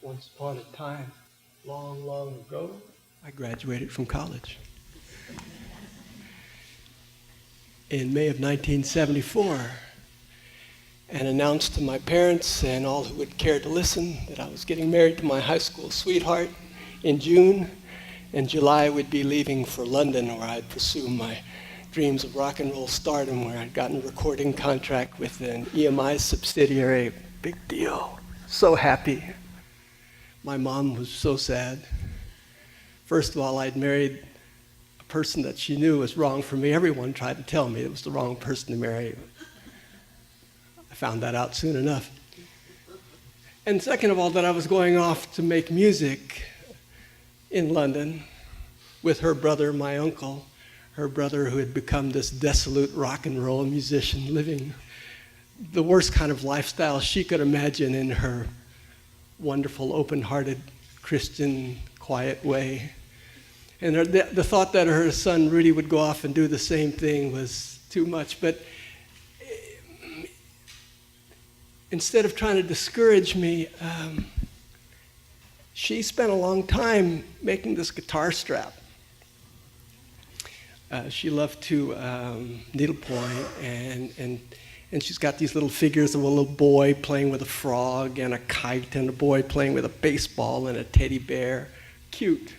Once upon a time, long, long ago, I graduated from college. In May of 1974, and announced to my parents and all who would care to listen that I was getting married to my high school sweetheart in June. In July, we'd be leaving for London, where I'd pursue my dreams of rock and roll stardom, where I'd gotten a recording contract with an EMI subsidiary. Big deal. So happy. My mom was so sad. First of all, I'd married a person that she knew was wrong for me. Everyone tried to tell me it was the wrong person to marry. I found that out soon enough. And second of all, that I was going off to make music in London with her brother, my uncle, her brother who had become this dissolute rock and roll musician, living the worst kind of lifestyle she could imagine in her wonderful, open-hearted, Christian, quiet way. And the thought that her son Rudi would go off and do the same thing was too much. But instead of trying to discourage me, she spent a long time making this guitar strap. She loved to needlepoint, and she's got these little figures of a little boy playing with a frog and a kite, and a boy playing with a baseball and a teddy bear. Cute.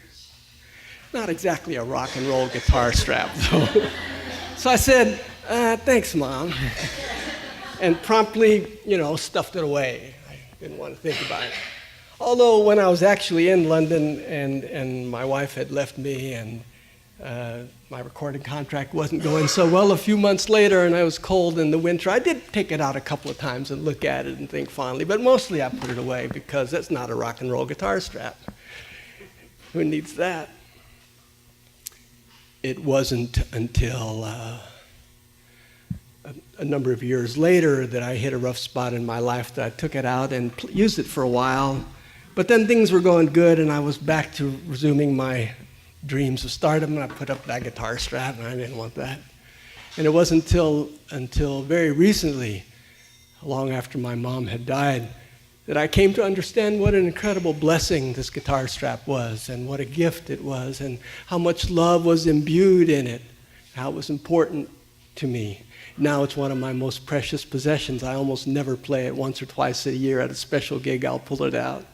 Not exactly a rock and roll guitar strap, though. So I said, thanks, Mom. And promptly, stuffed it away. I didn't want to think about it. Although when I was actually in London and my wife had left me and my recording contract wasn't going so well, a few months later, and I was cold in the winter, I did take it out a couple of times and look at it and think fondly, but mostly I put it away because that's not a rock and roll guitar strap. Who needs that? It wasn't until a number of years later that I hit a rough spot in my life that I took it out and used it for a while. But then things were going good, and I was back to resuming my dreams of stardom, and I put up that guitar strap, and I didn't want that. And it wasn't until very recently, long after my mom had died, that I came to understand what an incredible blessing this guitar strap was, and what a gift it was, and how much love was imbued in it, how it was important to me. Now it's one of my most precious possessions. I almost never play it. Once or twice a year at a special gig, I'll pull it out.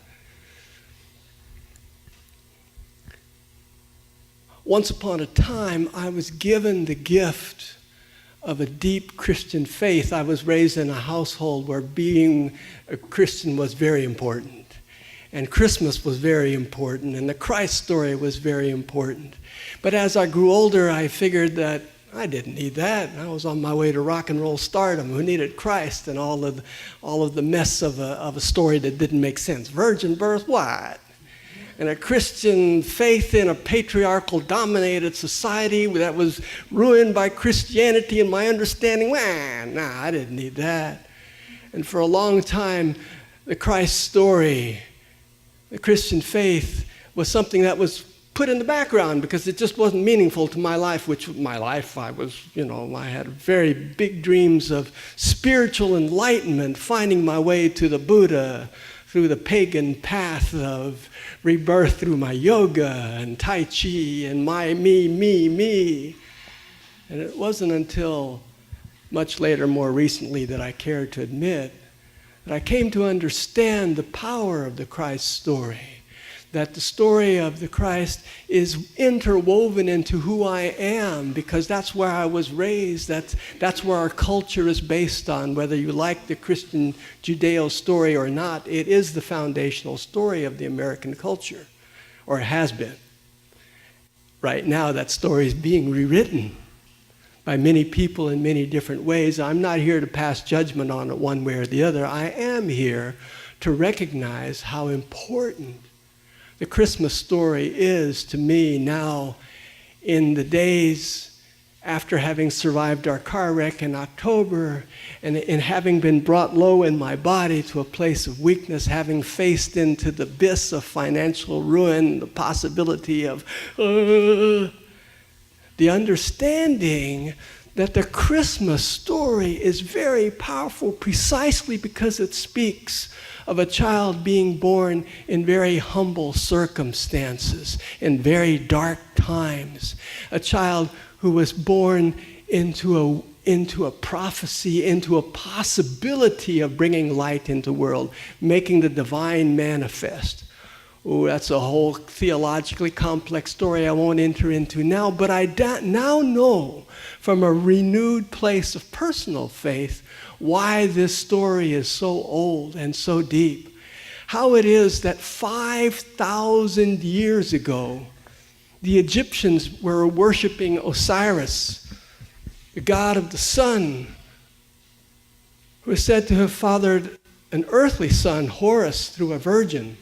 Once upon a time, I was given the gift of a deep Christian faith. I was raised in a household where being a Christian was very important. And Christmas was very important. And the Christ story was very important. But as I grew older, I figured that I didn't need that. I was on my way to rock and roll stardom. Who needed Christ and all of the mess of a story that didn't make sense? Virgin birth, what? And a Christian faith in a patriarchal dominated society that was ruined by Christianity and my understanding, I didn't need that. And for a long time, the Christ story, the Christian faith, was something that was put in the background because it just wasn't meaningful to my life, I had very big dreams of spiritual enlightenment, finding my way to the Buddha through the pagan path of rebirth through my yoga and Tai Chi and my me. And it wasn't until much later, more recently, that I cared to admit that I came to understand the power of the Christ story. That the story of the Christ is interwoven into who I am, because that's where I was raised. That's where our culture is based on. Whether you like the Christian Judeo story or not, it is the foundational story of the American culture, or it has been. Right now, that story is being rewritten by many people in many different ways. I'm not here to pass judgment on it one way or the other. I am here to recognize how important the Christmas story is to me now, in the days after having survived our car wreck in October and having been brought low in my body to a place of weakness, having faced into the abyss of financial ruin, the possibility of the understanding that the Christmas story is very powerful precisely because it speaks of a child being born in very humble circumstances, in very dark times. A child who was born into a prophecy, into a possibility of bringing light into the world, making the divine manifest. Oh, that's a whole theologically complex story I won't enter into now, but I now know from a renewed place of personal faith why this story is so old and so deep. How it is that 5,000 years ago, the Egyptians were worshiping Osiris, the god of the sun, who is said to have fathered an earthly son, Horus, through a virgin.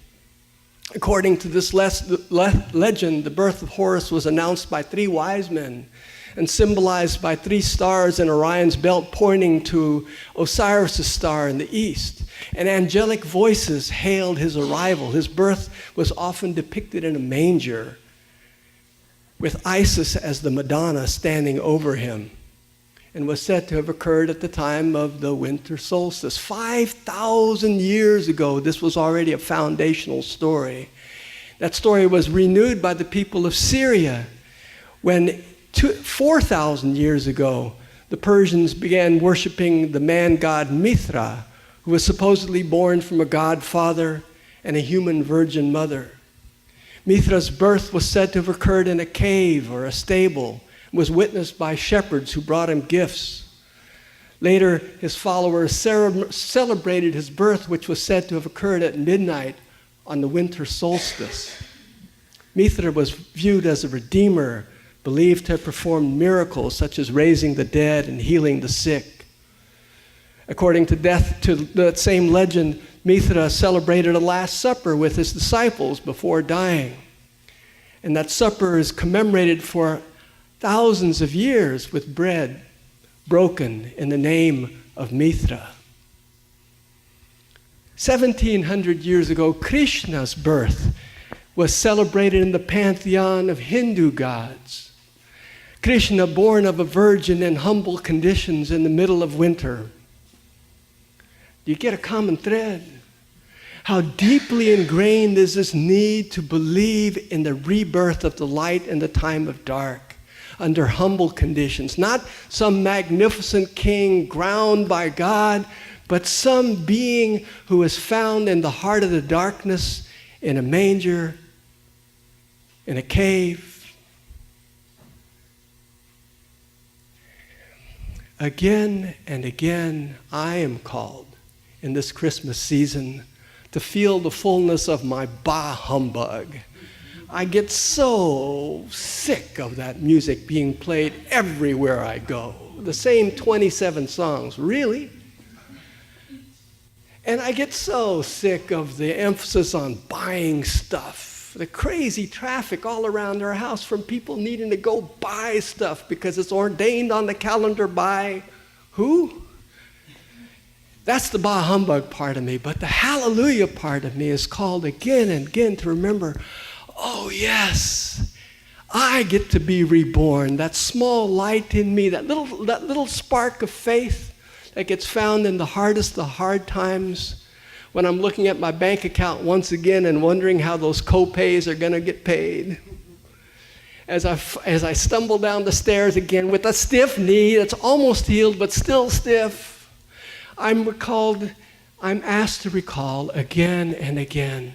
According to this legend, the birth of Horus was announced by 3 wise men and symbolized by 3 stars in Orion's belt pointing to Osiris' star in the east. And angelic voices hailed his arrival. His birth was often depicted in a manger, with Isis as the Madonna standing over him, and was said to have occurred at the time of the winter solstice. 5,000 years ago, this was already a foundational story. That story was renewed by the people of Syria when 4,000 years ago, the Persians began worshiping the man-god Mithra, who was supposedly born from a godfather and a human virgin mother. Mithra's birth was said to have occurred in a cave or a stable, was witnessed by shepherds who brought him gifts. Later, his followers celebrated his birth, which was said to have occurred at midnight on the winter solstice. Mithra was viewed as a redeemer, believed to have performed miracles such as raising the dead and healing the sick. According to that same legend, Mithra celebrated a Last Supper with his disciples before dying. And that supper is commemorated for thousands of years with bread broken in the name of Mithra. 1,700 years ago, Krishna's birth was celebrated in the pantheon of Hindu gods. Krishna, born of a virgin in humble conditions in the middle of winter. You get a common thread. How deeply ingrained is this need to believe in the rebirth of the light in the time of dark, under humble conditions. Not some magnificent king crowned by God, but some being who is found in the heart of the darkness, in a manger, in a cave. Again and again, I am called in this Christmas season to feel the fullness of my bah humbug. I get so sick of that music being played everywhere I go. The same 27 songs, really? And I get so sick of the emphasis on buying stuff, the crazy traffic all around our house from people needing to go buy stuff because it's ordained on the calendar by who? That's the bah humbug part of me, but the hallelujah part of me is called again and again to remember, oh yes, I get to be reborn. That small light in me, that little spark of faith that gets found in the hardest of hard times, when I'm looking at my bank account once again and wondering how those co-pays are going to get paid. As I stumble down the stairs again with a stiff knee that's almost healed but still stiff, I'm asked to recall again and again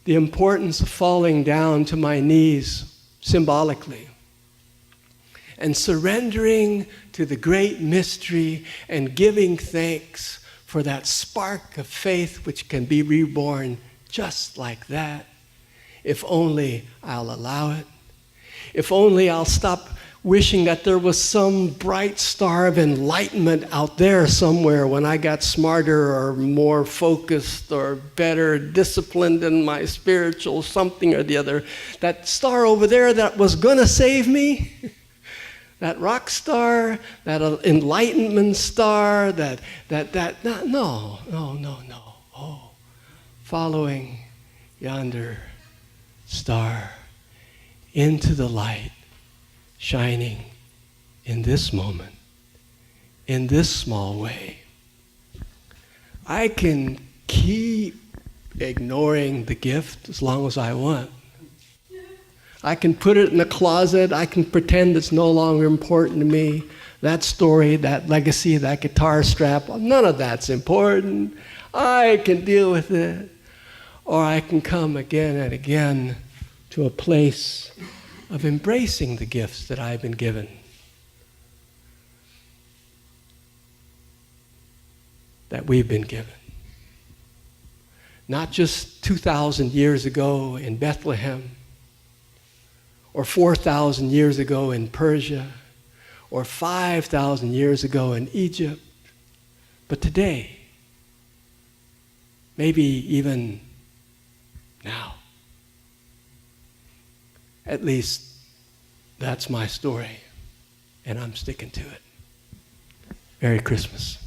the importance of falling down to my knees symbolically and surrendering to the great mystery and giving thanks for that spark of faith which can be reborn just like that, if only I'll allow it. If only I'll stop wishing that there was some bright star of enlightenment out there somewhere when I got smarter or more focused or better disciplined in my spiritual something or the other. That star over there that was going to save me, that rock star, that enlightenment star, no. Oh, following yonder star into the light, shining in this moment, in this small way. I can keep ignoring the gift as long as I want. I can put it in the closet. I can pretend it's no longer important to me. That story, that legacy, that guitar strap, none of that's important. I can deal with it. Or I can come again and again to a place of embracing the gifts that I've been given. That we've been given. Not just 2,000 years ago in Bethlehem, or 4,000 years ago in Persia, or 5,000 years ago in Egypt, but today, maybe even now. At least that's my story, and I'm sticking to it. Merry Christmas.